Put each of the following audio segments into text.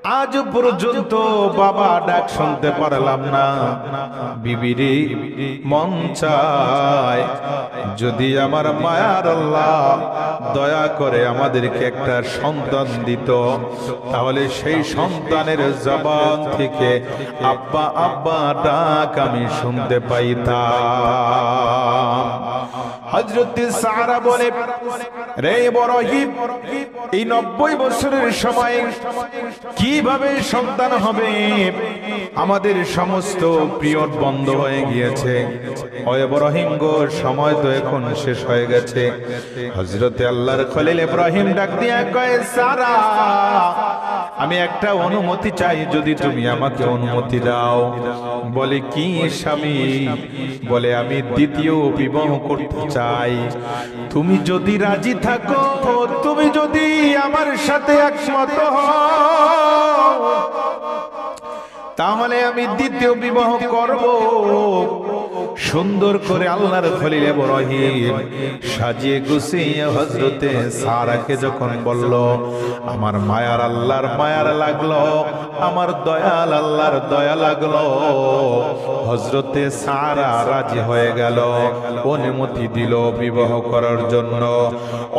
আজ পর্যন্ত বাবা ডাক শুনতে পারলাম না। বিবিরে মন চায় যদি আমার মায়ার আল্লাহ দয়া করে আমাদেরকে একটা সন্তান দিত, তাহলে সেই সন্তানের জবান থেকে আব্বা আব্বা ডাক আমি শুনতে পাইতাম। হযরত সারা বলে, রে ইব্রাহিম, এই 90 বছরের সময় কিভাবে সন্তান হবে? আমাদের সমস্ত পিরিয়ড বন্ধ হয়ে গিয়েছে। ও ইব্রাহিম গো, সময় তো এখন শেষ হয়ে গেছে। হযরতে আল্লাহর খলিল ইব্রাহিম ডাক দিয়া কয়, সারা, আমি একটা অনুমতি চাই, যদি তুমি আমাকে অনুমতি দাও। বলে, কি স্বামী? বলে, আমি দ্বিতীয় বিবাহ করতে চাই। তুমি যদি রাজি থাকো, তুমি যদি আমার সাথে একমত হও, তাহলে আমি দ্বিতীয় বিবাহ করব। সুন্দর করে আল্লাহর খলিল ইব্রাহিম সাজিয়ে গুছিয়ে হযরতে সারাকে যখন বলল, আমার মায়ার আল্লাহর মায়ার লাগলো, আমার দয়াল আল্লাহর দয়া লাগলো, হযরতে সারা রাজি হয়ে গেল, অনুমতি দিল বিবাহ করার জন্য।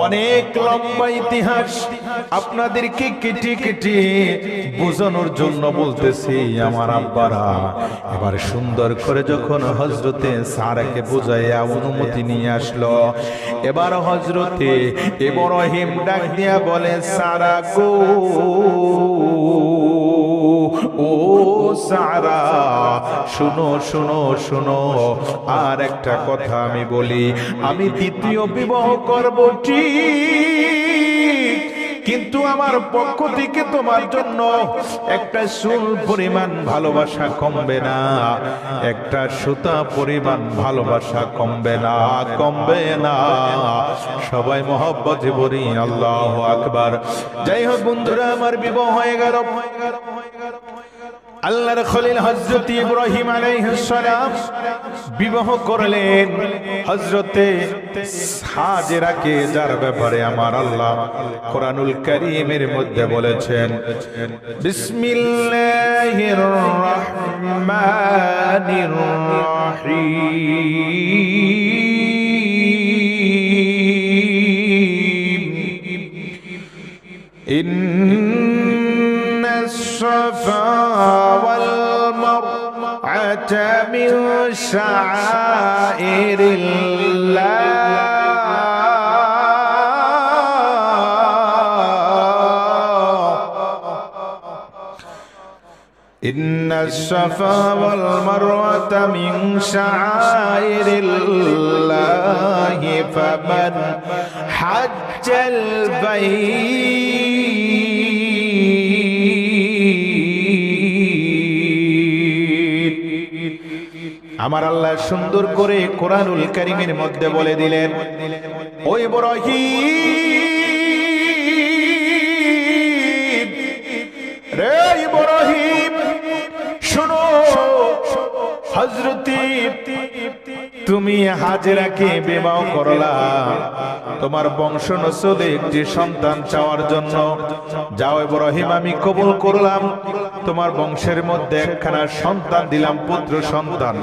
অনেক লম্বা ইতিহাস আপনাদেরকে কেটে কেটে বোঝানোর জন্য বলতেছি আমার আব্বারা। এবার সুন্দর করে যখন হযরতে সারাকে বুঝাইয়া অনুমতি নিয়ে আসলো, এবার হযরতে ইব্রাহিম ডাক দিয়া বলে, সারা গো, ও সারা, শুনো শুনো শুনো, আর একটা কথা আমি বলি, আমি দ্বিতীয় বিবাহ করব ঠিক, কিন্তু আমার পক্ষ থেকে তোমার জন্য একটা চুল পরিমাণ ভালোবাসা কমবে না, একটা সুতা পরিমাণ ভালোবাসা কমবে না, কমবে না। সবাই মহব্বতে বলি আল্লাহু আকবার। যাই হোক বন্ধুরা, আমার বিবাহ হয়ে গেল। আল্লাহর খলিল হযরত ইব্রাহিম আলাইহিস সালাম বিবাহ করলেন হযরতে হাজেরাকে, যার ব্যাপারে আমার আল্লাহ কোরআনুল কারীমের মধ্যে বলেছেন, বিসমিল্লাহির রহমানির রহিম। الصفا والمروة من شعائر الله إن الصفا والمروة من شعائر الله فمن حج البيت আমার আল্লাহ সুন্দর করে কোরআনুল কারীমের মধ্যে বলে দিলেন, ও ইব্রাহিম, রে ইব্রাহিম, শোনো, হযরতে তুমি হাজেরাকে বিবাহ করলা তোমার বংশ নসলে একটি সন্তান চাওয়ার জন্য। যাও ইব্রাহিম, আমি কবুল করলাম, তোমার বংশের মধ্যে একখানা সন্তান দিলাম, পুত্র সন্তান।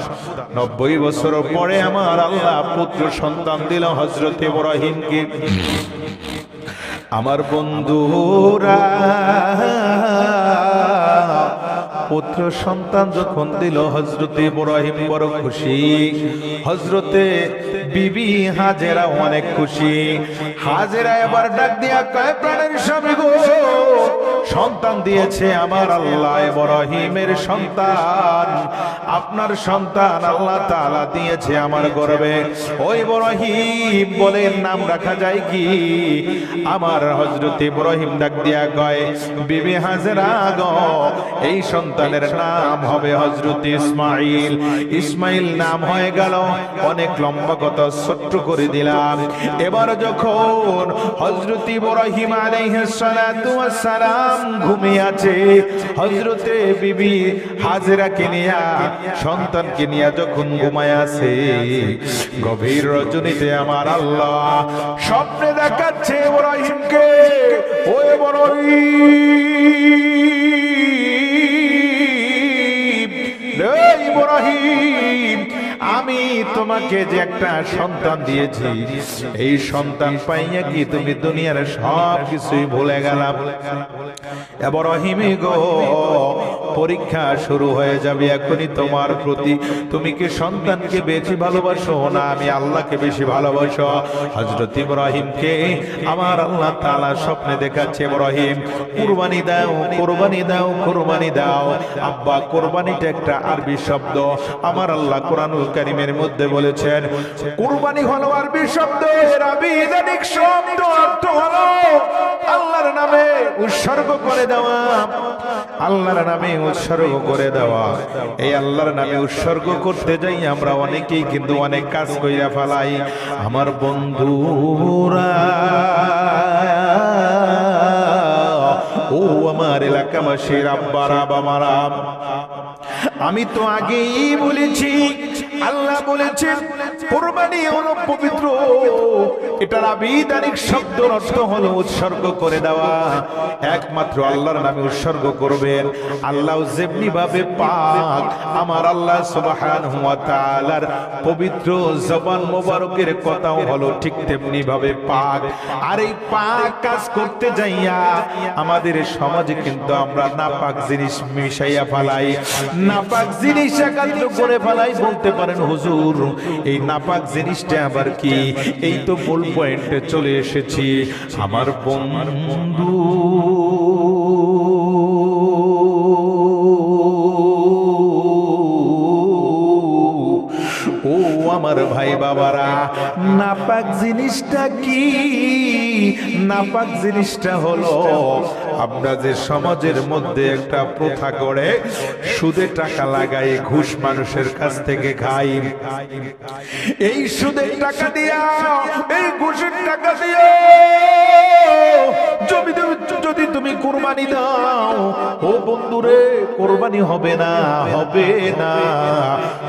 90 বছর পরে আমার আল্লাহ পুত্র সন্তান দিল হযরত ইব্রাহিমকে। আমার বন্ধুরা, পুত্র সন্তান যখন দিল হযরতে ইব্রাহিম বড় খুশি, হযরতে বিবি হাজেরা অনেক খুশি। হাজেরা এবার ডাক দিয়া কয়, প্রাণের স্বামী গো, সন্তান দিয়েছে আমার আল্লাহ, ইব্রাহিমের সন্তান, আপনার সন্তান আল্লাহ তাআলা দিয়েছে আমার গর্ভে। ওই ইব্রাহিম বলেন, নাম রাখা যায় কি? আমার হযরত ইব্রাহিম ডাক দিয়া কয়, বিবি হাজেরা গো, এই সন্তানের নাম হবে হযরত ইসমাঈল। ইসমাঈল নাম হয়ে গেল। অনেক লম্বা কথা ছোট্ট করে দিলাম। এবার যখন হযরত ইব্রাহিম আলাইহিস সালাতু ওয়াস সালাম ঘুমিয়ে আছে, হযরতে বিবি হাজেরাকে নিয়া, সন্তানকে নিয়া যখন ঘুমায় আছে, গভীর রজনীতে আমার আল্লাহ স্বপ্নে দেখাচ্ছে ইব্রাহিমকে, ও ইব্রাহিম, তোমাকে যে একটা সন্তান দিয়েছি, এই সন্তান পাইয়া কি তুমি দুনিয়ার সব কিছুই ভুলে গেলাম? ইব্রাহিম গো, পরীক্ষা শুরু হয়ে যাবে এখনই তোমার প্রতি। তুমি কি সন্তানকে বেশি ভালোবাসো না আমি আল্লাহকে বেশি ভালোবাসো? হযরত ইব্রাহিমকে আমার আল্লাহ তাআলা স্বপ্নে দেখাচ্ছে, ইব্রাহিম কুরবানি দাও, কুরবানি দাও, কুরবানি দাও। আব্বা, কুরবানিটা একটা আরবি শব্দ। আমার আল্লাহ কোরআনুল কারীমের মধ্যে বলেছেন কুরবানি হলো আরবি শব্দ, এর আবিধানিক শব্দ অর্থ হলো আল্লাহর নামে উৎসর্গ করে দেওয়া, আল্লাহর নামে উৎসর্গ করে দেওয়া। এই আল্লাহর নামে উৎসর্গ করতে যাই আমরা অনেকেই কিন্তু অনেক কাজ কইরা ফেলাই। আমার বন্ধুরা, ও আমার এলাকাবাসীর আব্বারা বাবারা, আমি তো আগেই বলেছি আল্লাহ বলেছেন কুরবানি হলো পবিত্র। এটার আবিধানিক শব্দের অর্থ হলো উৎসর্গ করে দেওয়া। একমাত্র আল্লাহর নামে উৎসর্গ করবেন। আল্লাহ যেমনি ভাবে পাক, আমার আল্লাহ সুবহানাহু ওয়া তাআলার পবিত্র জবান মোবারকের কথাও হলো ঠিক তেমনি ভাবে পাক। আর এই পাক কাজ করতে যাইয়া আমাদের সমাজে কিন্তু আমরা নাপাক জিনিস মিশাইয়া ফেলাই, নাপাক জিনিস একাত্র করে ফেলাই। বলতে পারেন হুজুর এই নাপাক জিনিসটা আবার কি? এই তো মূল পয়েন্টে চলে এসেছি আমার বন্ধু। ও আমার ভাই বাবারা, নাপাক জিনিসটা কি? নাপাক জিনিসটা হলো আমরা যে সমাজের মধ্যে একটা প্রথা করে সুদে টাকা লাগাই, ঘুষ মানুষের কাছ থেকে খাই। এই সুদের টাকা দিয়া, এই ঘুষের টাকা দিয়া যদি তুমি কুরবানি দাও, ও বন্ধুরে, কুরবানি হবে না, হবে না।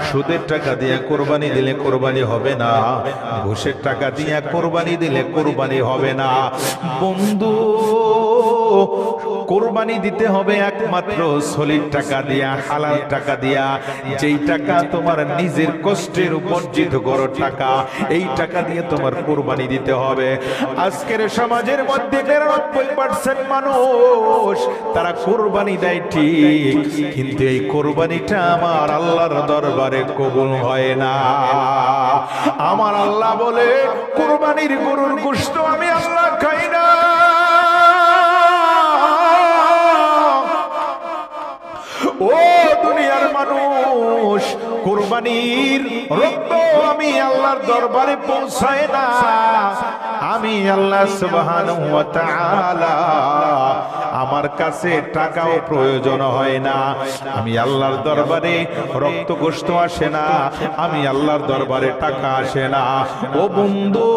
সুদের টাকা দিয়া কুরবানি দিলে কুরবানি হবে না, ঘুষের টাকা দিয়া কুরবানি দিলে কুরবানি হবে না। বন্ধু, কুরবানি দিতে হবে একমাত্র সলিড টাকা দিয়া, হালাল টাকা দিয়া, যেই টাকা তোমার নিজের কষ্টের উপার্জিত করো টাকা, এই টাকা দিয়ে তোমার কুরবানি দিতে হবে। আজকের সমাজের মধ্যে ৯৯% মানুষ তারা কুরবানি দেয় ঠিক, কিন্তু এই কুরবানিটা আমার আল্লাহর দরবারে কবুল হয় না। আমার আল্লাহ বলে কুরবানির গরুর গোশত আমি আল্লাহ খাই না। ও দুনিয়ার মানুষ, কুরবানির রক্ত আমি আল্লাহর দরবারে পৌঁছায় না। আমি আল্লাহ সুবহানাহু ওয়া তাআলা, আমার কাছে টাকাও প্রয়োজন হয় না। আমি আল্লাহর দরবারে রক্ত গোশত আসে না, আমি আল্লাহর দরবারে টাকা আসে না। ও বন্ধু,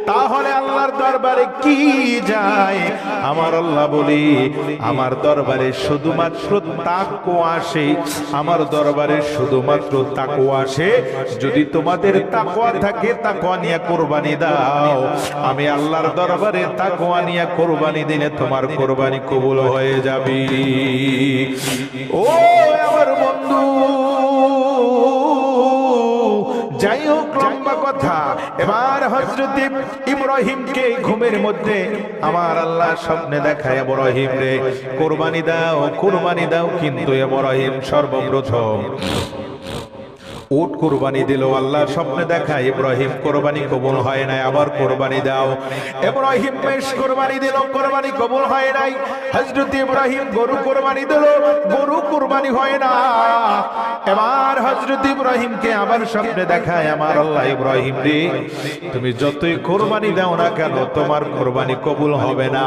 তাহলে আল্লাহর দরবারে কি যায়? আমার আল্লাহ বলি আমার দরবারে শুধুমাত্র তাকওয়া আসে, আমার দরবারে শুধুমাত্র তাকওয়া আসে। যদি তোমাদের তাকওয়া থাকে, তাকওয়া নিয়ে কুরবানি দাও। আমি আল্লাহর দরবারে তাকওয়া নিয়ে কুরবানি দিলে তোমার কুরবানি কবুল হয়ে যাবে। ও আমার বন্ধু, যাই হোক, লম্বা কথা। এবার হযরত ইব্রাহিমকে ঘুমের মধ্যে আমার আল্লাহ স্বপ্নে দেখায়, ইব্রাহিম রে কুরবানি দাও, কুরবানি দাও। কিন্তু ইব্রাহিম সর্বপ্রথম উট কুরবানি দিল। আল্লাহ স্বপ্নে দেখায় ইব্রাহিম কুরবানি কবুল হয় নাই, আবার কুরবানি দাও। ইব্রাহিম মেষ কুরবানি দিল, কুরবানি কবুল হয় নাই। হযরত ইব্রাহিম গরু কুরবানি দিল, গরু কুরবানি হয় না। এবার হযরত ইব্রাহিমকে আবার স্বপ্নে দেখায় আমার আল্লাহ, ইব্রাহিম রে তুমি যতই কুরবানি দাও না কেন, তোমার কুরবানি কবুল হবে না।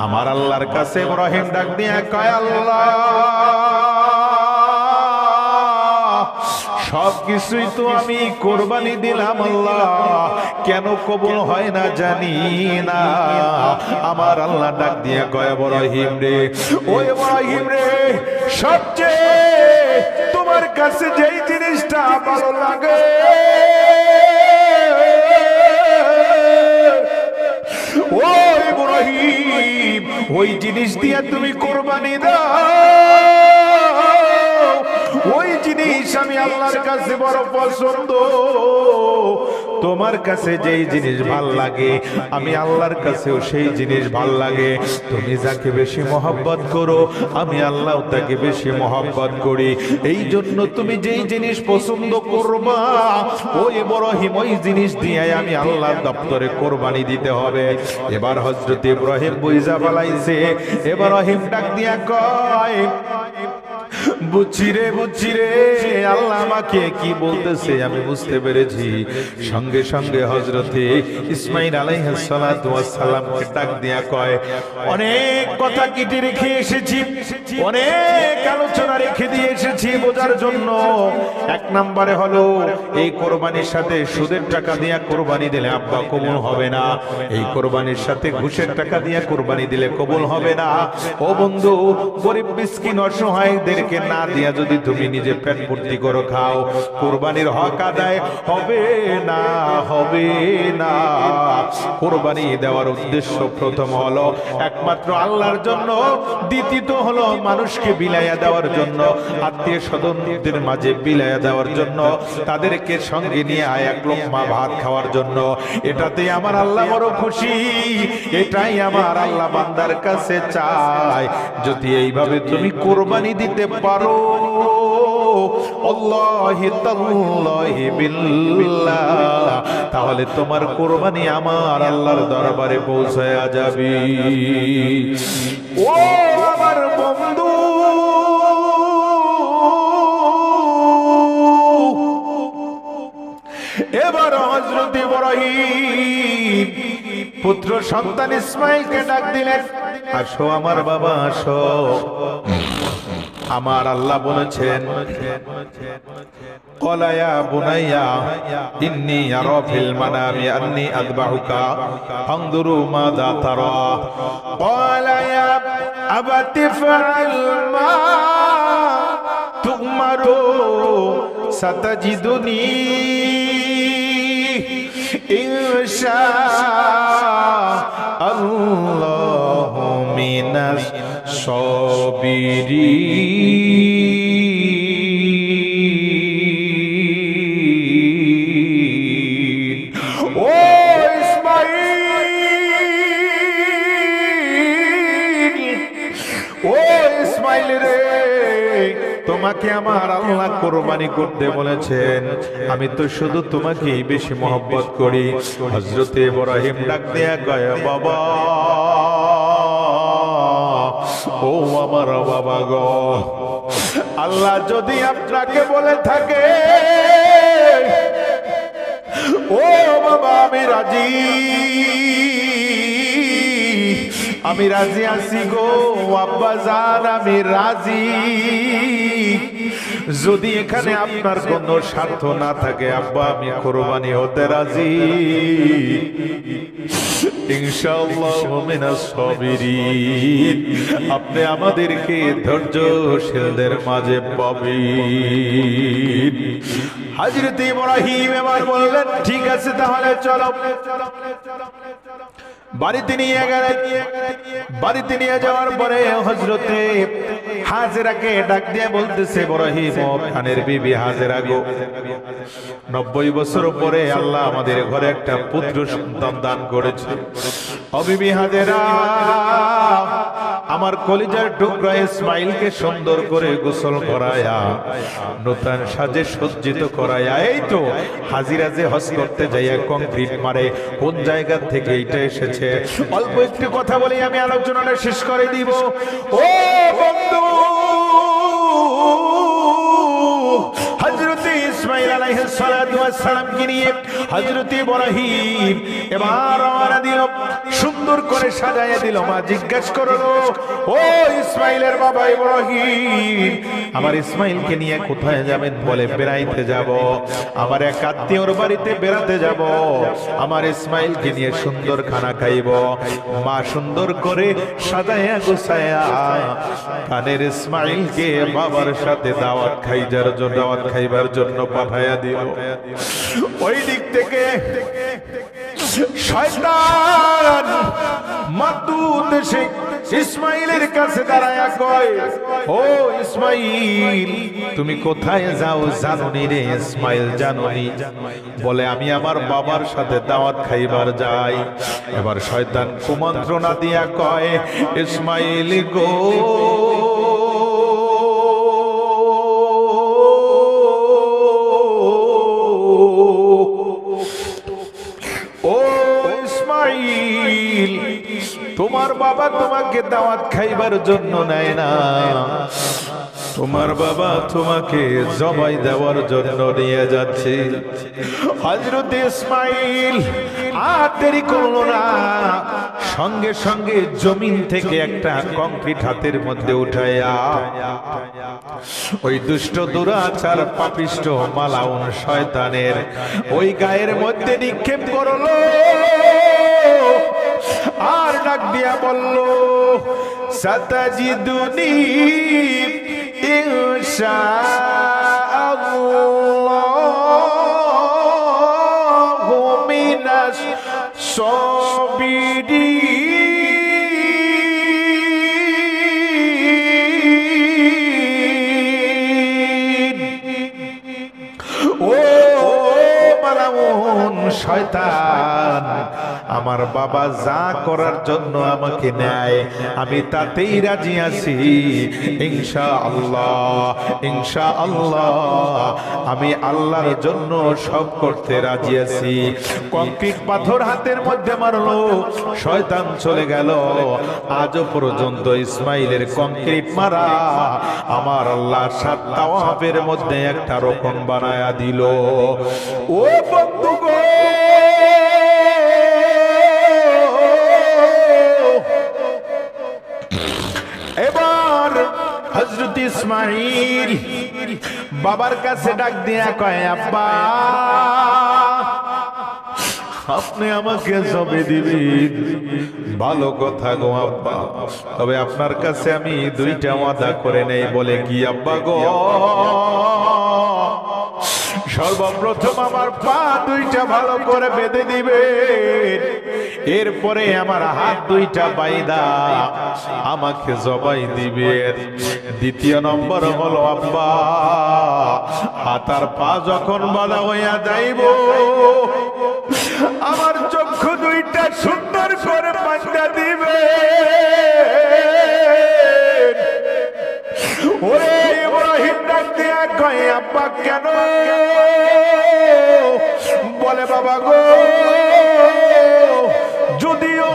আমার আল্লাহর কাছে ইব্রাহিম ডাক দিয়ে কয়, আল্লাহ সবকিছুই তো আমি কোরবানি দিলাম, আল্লাহ কেন কবুল হয় না জানি না। আমার আল্লাহ ডাক দিয়ে কয়, ইব্রাহিম রে, ও ইব্রাহিম রে, সবচেয়ে তোমার কাছে যেই জিনিসটা ভালো লাগে, ও ইব্রাহিম, ওই জিনিস দিয়ে তুমি কোরবানি দাও। ওই জিনিস আমি আল্লাহর কাছে বড় পছন্দ। তোমার কাছে যেই জিনিস ভাল লাগে আমি আল্লাহর কাছেও সেই জিনিস ভাল লাগে। তুমি যাকে বেশি মহব্বত করো আমি আল্লাহ তাকে বেশি মহব্বত করি। এই জন্য তুমি যেই জিনিস পছন্দ করবা ও ইব্রাহিম ওই জিনিস দিয়ে আমি আল্লাহর দপ্তরে কোরবানি দিতে হবে। এবার হযরত ইব্রাহিম বুঝা বালাইছে। ইব্রাহিম ডাক দিয়া কয়, বুঝছি রে আল্লাহ আমাকে কি বলতেছে আমি বুঝতে পেরেছি। সঙ্গে সঙ্গে হযরতে ইসমাঈল আলাইহিস সালাতু ওয়াস সালামকে ডাক দিয়া কয়, অনেক কথা কেটে রেখে এসেছি, অনেক আলোচনা রেখে দিয়ে এসেছি বোঝার জন্য। এক নম্বরে হলো এই কোরবানির সাথে সুদের টাকা দিয়া কোরবানি দিলে আব্বা কবুল হবে না। এই কোরবানির সাথে ঘুষের টাকা দিয়া কোরবানি দিলে কবুল হবে না। ও বন্ধু, গরিব মিসকিন অসহায়দেরকে না দিয়া যদি তুমি নিজে পেট ভর্তি করো খাও, কোরবানির হক আদায় হবে না, হবে না। কোরবানি দেওয়ার উদ্দেশ্য প্রথম হলো একমাত্র আল্লাহর জন্য, দ্বিতীয়ত হলো মানুষকে বিলাইয়া দেওয়ার জন্য, আত্মীয় স্বজনদের মাঝে বিলাইয়া দেওয়ার জন্য, তাদেরকে সঙ্গে নিয়ে এক লোকমা ভাত খাওয়ার জন্য। এটাতে আমার আল্লাহ বড় খুশি, এটাই আমার আল্লাহ বান্দার কাছে চায়। যদি এইভাবে তুমি কোরবানি দিতে পারো, আল্লাহি তাআলাহি বিল্লাহ, তাহলে তোমার কোরবানি আমার আল্লাহর দরবারে পৌঁছায়া যাবে। ও আমার বন্ধু, এবার হযরত ইব্রাহিম পুত্র সন্তান ইসমাঈলকে ডাক দিলেন, আসো আমার বাবা আসো। আমার আল্লাহ বলেছেন, ক্বালা ইয়া বুনাইয়া ইন্নী আরা ফিল মানামি আন্নী আযবাহুকা ফানজুরু মাযা তারা। ক্বালা ইয়া আবাতি ফাআল মা তু'মারু সাতাজিদুনি ইনশা আল্লাহু মিনাস সাবিরিন। ও ইসমাঈল রে, তোমাকে আমার আল্লাহ কোরবানি করতে বলেছেন, আমি তো শুধু তোমাকেই বেশি মহব্বত করি। হযরত ইব্রাহিম ডাক দিয়া কয়, বাবা ও আমার বাবা গো, আল্লাহ যদি আপনাকে বলে থাকে, ও বাবা আমি রাজি, আমি রাজি আছি গো আব্বা জান, আমি রাজি। যদি এখানে আপনার কোনো স্বার্থ না থাকে আব্বা, আমি কোরবানি হতে রাজি। ইনশাআল্লাহু মিনাস সাবিরিন, আপনি আমাদেরকে ধৈর্যশীলদের মাঝে পাবেন। হযরত ইব্রাহিম এবার বললেন, ঠিক আছে তাহলে চলো। বাড়িতে নিয়ে গেলেন। বাড়িতে নিয়ে যাওয়ার পরে হযরতে হাজেরাকে ডাক দিয়ে বলতেছে, ইব্রাহিম খানের বিবি হাজেরা গো, 90 বছর পরে আল্লাহ আমাদের ঘরে একটা পুত্র সন্তান দান করেছে। ও বিবি হাজেরা, আমার কলিজার টুকরা ইসমাঈলকে সুন্দর করে গোসল করায়া, নতুন সাজে সজ্জিত করায়া, এই তো হাজিরা যে হজ করতে যাইয়া কংক্রিট মারে, কোন জায়গা থেকে এটা এসেছে অল্প একটু কথা বলে আমি আলোচনাটা শেষ করে দিব। ও বন্ধু, হযরত ইসমাঈল আলাইহিস সালাতু ওয়াস সালামকে নিয়ে হযরত ইব্রাহিম এবার রওনা দিল, সুন্দর করে সাজায়া দিল। মা জিজ্ঞেস করলো, ও ইসমাঈলের বাবা ইব্রাহিম, আমার ইসমাঈলকে নিয়ে কোথায় যাবেন? বলে বেড়াইতে যাব, আমার এক আত্মীয়র বাড়িতে বেড়াতে যাব, আমার ইসমাঈলকে নিয়ে সুন্দর খানা খাইব। মা সুন্দর করে সাজায়া গোছায়া কানের ইসমাঈলকে বাবার সাথে দাওয়াত খাইবার জন্য পাঠায়া দিল। ওই দিক থেকে শয়তান মাতুদ এসে ইসমাঈলের কাছে দাঁড়ায়া কয়, ও ইসমাইল, তুমি কোথায় যাও জানুনি রে ইসমাইল, জানুনি? বলে আমি আমার বাবার সাথে দাওয়াত খাইবার যাই। এবার শয়তান কুমন্ত্রণা দিয়া কয়, ইসমাইল গো, ও ইসমাইল, তোমার বাবা তোমাকে দাওয়াত খাইবার জন্য নেয় না, তোমার বাবা তোমাকে জবাই দেওয়ার জন্য নিয়ে যাচ্ছে। হযরত ইসমাইল আর দেরি করল না, সঙ্গে সঙ্গে জমিন থেকে একটা কংক্রিট হাতের মধ্যে উঠাইয়া ওই দুষ্ট দুরাচার পাপিষ্ট মালাউন শয়তানের ওই গায়ের মধ্যে নিক্ষেপ করলো, আর ডাক দিয়া বলল, সাতাজিদুনি ইনশাআল্লাহু মিনাস সাবিরিন। ও মালাউন শয়তান, আমার বাবা যা করার জন্য আমাকে নেয় আমি তাতেই রাজি আছি, ইনশাআল্লাহ ইনশাআল্লাহ, আমি আল্লাহর জন্য সব করতে রাজি আছি। কংক্রিট পাথর হাতের মধ্যে মারলো, শয়তান চলে গেল। আজও পর্যন্ত ইসমাইলের কংক্রিট মারা আমার আল্লাহ 7 তাওয়াফের মধ্যে একটা রকম বানায়া দিল। ও বন্ধুগণ, এবার হযরত ইসমাইল বাবার কাছে ডাক দিয়া কয়, আব্বা আপনি আমাকে জবে দিবেন, ভালো কথা গো আব্বা, তবে আপনার কাছে আমি 2টা ওয়াদা করে নেই। বলে কি আব্বা গো? সর্বপ্রথম আমার পা 2টা ভালো করে বেঁধে দিবেন, এরপরে আমার হাত 2টা বাইদা আমাকে জবাই দিবেন। দ্বিতীয় নম্বর হলো আব্বা, হাত আর পা যখন বাঁধা হইয়া যাইব, আমার চক্ষু 2টা সুন্দর করে বাঁধা দিবে। ওরে ইব্রাহিম ডাক দিয়া কয়, আব্বা কেন? বলে বাবা গো, যদিও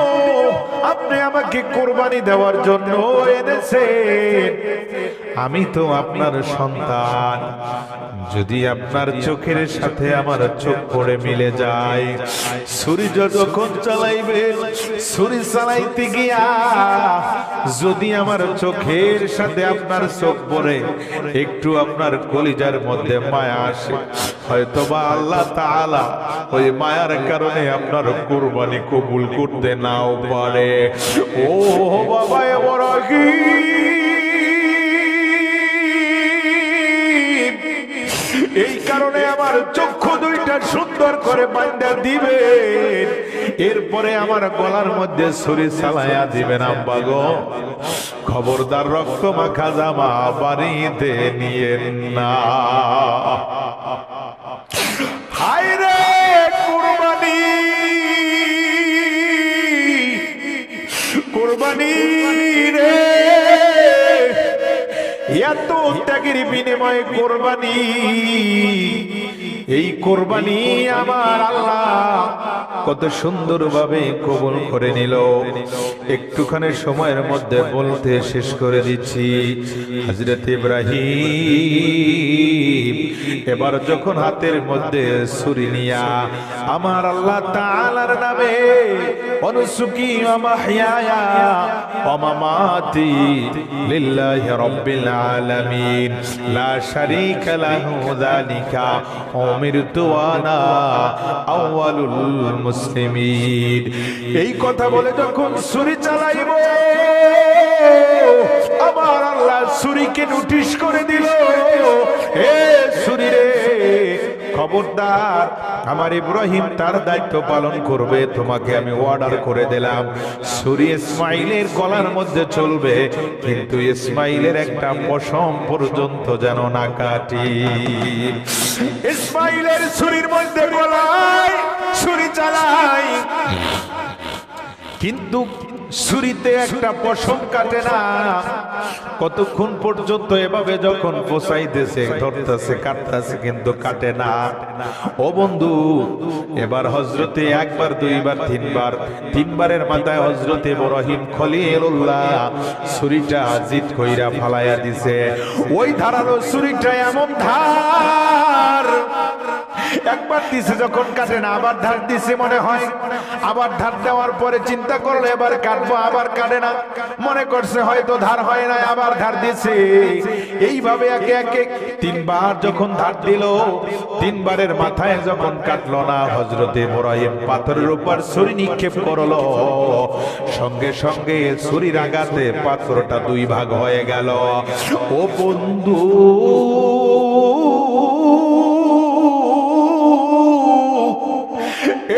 আপনি আমাকে কোরবানি দেওয়ার জন্য এনেছেন, আমি তো আপনার সন্তান, যদি আপনার চোখের সাথে আমার চোখ পড়ে মিলে যায়, ছুরি যখন চালাইবেন, ছুরি চালাইতে গিয়া যদি আমার চোখের সাথে আপনার চোখ পড়ে একটু আপনার কলিজার মধ্যে মায়া আসে, হয়তোবা আল্লাহ তাআলা ওই মায়ার কারণে আপনার কুরবানি কবুল করতে নাও পারে। ও বাবা ইব্রাহিম, এই কারণে আমার চক্ষু 2টা সুন্দর করে বাঁধা দিবেন, এরপরে আমার গলার মধ্যে ছুরি চালাইয়া দিবেন। আব্বা গো, খবরদার রক্ত মাখা জামা বাড়িতে নিয়েন না। হায় রে কুরবানি, কুরবানি রে, এত ত্যাগের বিনিময়ে কোরবানি, এই কোরবানি আমার আল্লাহ কত সুন্দরভাবে কবুল করে নিল। একটুখানি সময়ের মধ্যে বলতে শেষ করে দিচ্ছি। হযরত ইব্রাহিম এবার যখন হাতের মধ্যে ছুরি নিয়া আমার আল্লাহ তাআলার নামে অনুসুকি ওয়া মাহইয়ায়া ওয়া মামাতি লিল্লাহি রাব্বিল আলামিন লা শারীকা লাহু যালিকা উমিরতু আনা আউয়ালুল মুসলিমিন। এই কথা বলে যখন ছুরি চালাইব, আমার আল্লাহ ছুরিকে নোটিশ করে দিল, হে ছুরি রে, খবরদার আমার ইব্রাহিম তার দায়িত্ব পালন করবে, তোমাকে আমি অর্ডার করে দিলাম ছুরি ইসমাইলের গলার মধ্যে চলবে, কিন্তু ইসমাইলের একটা পশম পর্যন্ত যেন না কাটি। ইসমাইলের ছুরির মধ্যে গলায় ছুরি চালাই, কিন্তু ছুরিতে একটা পশম কাটে না। কতক্ষণ পর্যন্ত এভাবে যখন পোষাইতেছে, ধরতেছে, কাটতেছে, কিন্তু কাটে না। ও বন্ধু, এবার হযরতে একবার, দুইবার, তিনবারের মাথায় হযরতে ইব্রাহিম খলিলুল্লাহ ছুরিটা জিত কইরা ফালাইয়া দিছে। ওই ধারালো ছুরিটা এমন ধার, একবার দিছে যখন কাটে না, আবার ধার দিছে মনে হয়, আবার ধার দেওয়ার পরে চিন্তা করলো এবার কাটবো, আবার কাটে না, মনে করছে হয়তো ধার হয় না, আবার ধার দিছে। এইভাবে একে একে তিনবার যখন ধার দিল, তিনবারের মাথায় যখন কাটলো না, হযরতে ইব্রাহিম পাথরের উপর ছুরি নিক্ষেপ করলো। সঙ্গে সঙ্গে ছুরির আঘাতে পাথরটা দুই ভাগ হয়ে গেল। ও বন্ধু,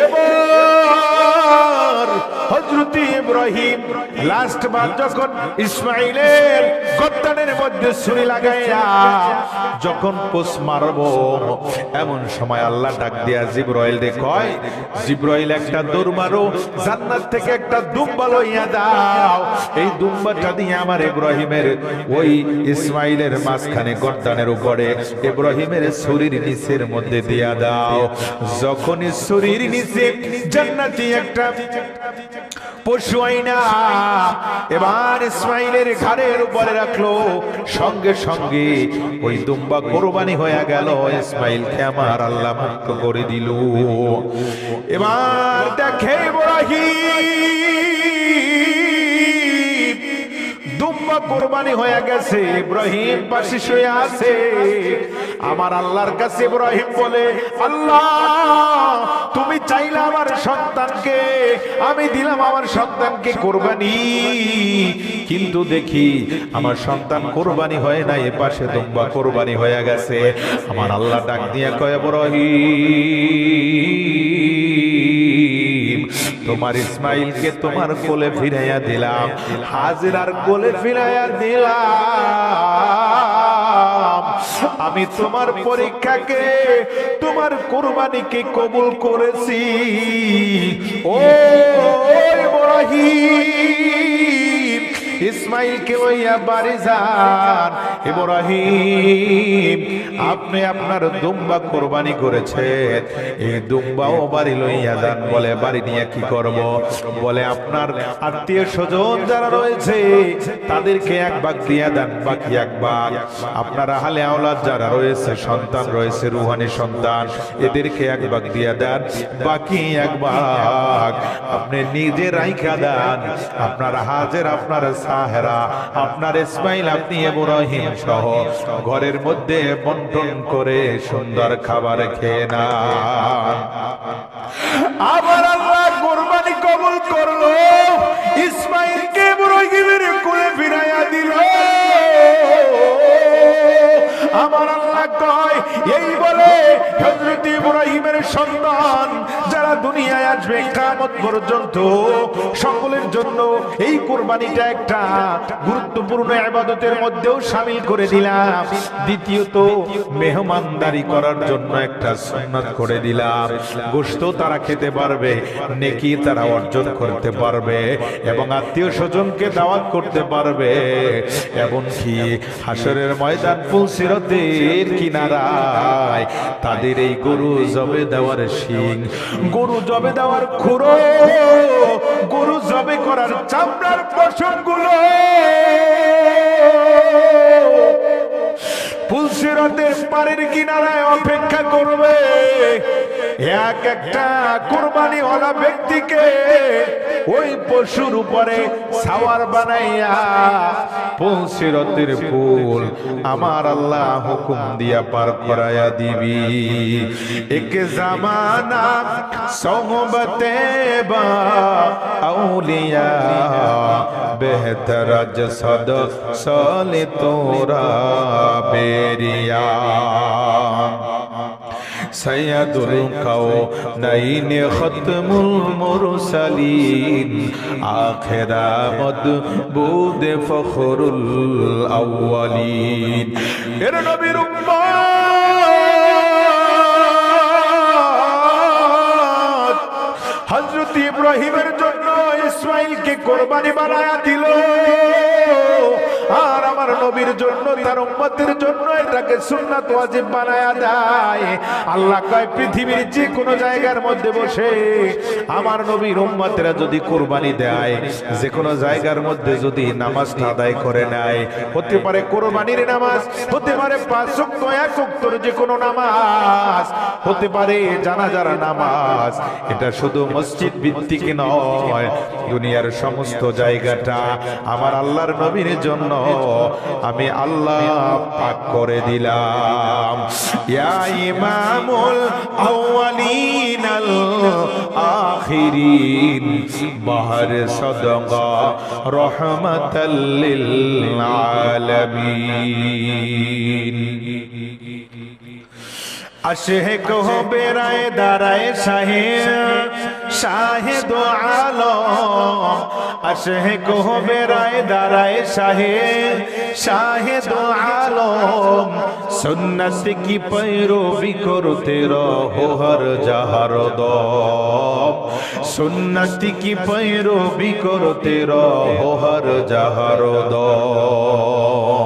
এবার হযরতে ইব্রাহিম লাস্ট বার যখন ইসমাইলের গর্দানের মধ্যে ছুরি লাগাইয়া যখন পোষ মারবো, এমন সময় আল্লাহ ডাক দিয়া জিবরাইল রে কয়, জিবরাইল একটা দৌড় মারো, জান্নাত থেকে একটা দুম্বা লইয়া দাও, এই দুম্বাটা দিয়ে আমার ইব্রাহিমের ওই ইসমাইলের মাঝখানে গর্দানের উপরে ইব্রাহিমের ছুরির নিচের মধ্যে দিয়া দাও। যখনই ছুরির নিচে জান্নাতি একটা পশু আইনা এবার ইসমাইলের ঘাড়ের উপরে রাখলো, সঙ্গে সঙ্গে ওই দুম্বা কোরবানি হয়ে গেল। ইসমাইলকে আমার আল্লাহ মুক্ত করে দিল। এবার দেখে ইব্রাহিম দুম্বা কোরবানি হয়ে গেছে, ইব্রাহিম পাশে শুয়ে আছে। আমার আল্লাহর কাছে ইব্রাহিম বলে, আল্লাহ তুমি চাইলে আমার সন্তানকে, আমি দিলাম আমার সন্তানকে কোরবানি, কিন্তু দেখি আমার সন্তান কোরবানি হয় না, এ পাশে দুম্বা কোরবানি হয়ে গেছে। আমার আল্লাহ ডাক দিয়ে কয়, ইব্রাহিম তোমার ইসমাইলকে তোমার কোলে ফিরাইয়া দিলাম, হাজেরার কোলে ফিরাইয়া দিলাম। আমি তোমার পরীক্ষাকে, তোমার কুরবানিকে কবুল করেছি। ও ইব্রাহিম, ইসমাইলকে লইয়া বাড়ি যান। ইব্রাহিম আপনি আপনার দুম্বা কোরবানি করেছেন, এই দুম্বাও বাড়ি লইয়া যান। বলে বাড়ি নিয়ে কি করব? বলে আপনার আত্মীয় স্বজন যারা রয়েছে তাদেরকে এক ভাগ দিয়ে দেন, বাকি এক ভাগ আপনার আহলে আওলাদ যারা রয়েছে, সন্তান রয়েছে, রুহানি সন্তান, এদেরকে এক ভাগ দিয়ে দেন, বাকি এক ভাগ আপনি নিজে রাইখা দেন। আপনার হাজের, আপনার সাহেরা, আপনার ইসমাইল, আপনি ইব্রাহিম সহ ঘরের মধ্যে বন্টন করে সুন্দর খাবার খেয়ে না। আবার আল্লাহ কুরবানি কবুল করলো, ইসমাইলকে ইব্রাহিমের কোলে ফিরাইয়া দিল। আমার আল্লাহ কয়, এই বলে হযরত ইব্রাহিমের সন্তান যারা দুনিয়ায় আসবে কিয়ামত পর্যন্ত, সকলের জন্য এই কুরবানিটা একটা গুরুত্বপূর্ণ ইবাদতের মধ্যেও শামিল করে দিলাম। দ্বিতীয়ত মেহমানদারি করার জন্য একটা সুন্নাত করে দিলাম। গোশত তারা খেতে পারবে, নেকি তারা অর্জন করতে পারবে, এবং আত্মীয় স্বজনকে দাওয়াত করতে পারবে। এমনকি হাসরের ময়দান, পুলসিরাতের কিনারায় তাদের এই গরু জবে দেওয়ার শিং, গরু জবে দেওয়ার খুরো, গরু জবে করার চামড়ার পশমগুলো পুলসিরাতের পাড়ের কিনারায় অপেক্ষা করবে। এক একটা কুরবানি ওয়ালা ব্যক্তিকে ওই পশুর উপরে সাওয়ার বানাইয়া পুলসিরাতের পুল আমার আল্লাহ হুকুম দিয়া পার করায়া দিবি। এক জামানা সোহবতে বা আউলিয়া বেহতর জসদ সলে তোরা বেরিয়া। সাইয়্যিদুল কাওনাইন খাতমুল মুরসালিন আখিরা মাদবুদ ফখরুল আউয়ালিন। এর নবীর উম্মত হযরত ইব্রাহিমের জন্য ইসমাঈলকে কুরবানি বানায়া দিল, আর আমার নবীর জন্য তার উম্মতের জন্য এটাকে সুন্নাত ওয়াজিব বানায়া দেয়। আল্লাহ কয় পৃথিবীর যে কোনো জায়গার মধ্যে বসে আমার নবীর উম্মতেরা যদি কুরবানি দেয়, যে কোনো জায়গার মধ্যে যদি নামাজটা আদায় করে নেয়, হতে পারে কুরবানির নামাজ, হতে পারে 5 ওয়াক্ত 1 ওয়াক্তর যে কোনো নামাজ, হতে পারে জানাজার নামাজ, এটা শুধু মসজিদ ভিত্তিক নয়, দুনিয়ার সমস্ত জায়গাটা আমার আল্লাহর নবীর জন্য আমি আল্লাহ পাক করে দিলাম। ইয়া ইমামুল আউয়ালিন আল আখিরিন বাহর সাদাকা রাহমাতাল লিল আলামিন। আশিক হো বেরায়ে দারায়ে শাহে শাহে দো আলম, আশিক হো বেরায়ে দারায়ে শাহে শাহে দো আলম, সুন্নত কি पैरोवी করতে রহো হর জাহার দম, সুন্নত কি पैरोवी করতে রহো হর জাহার দম।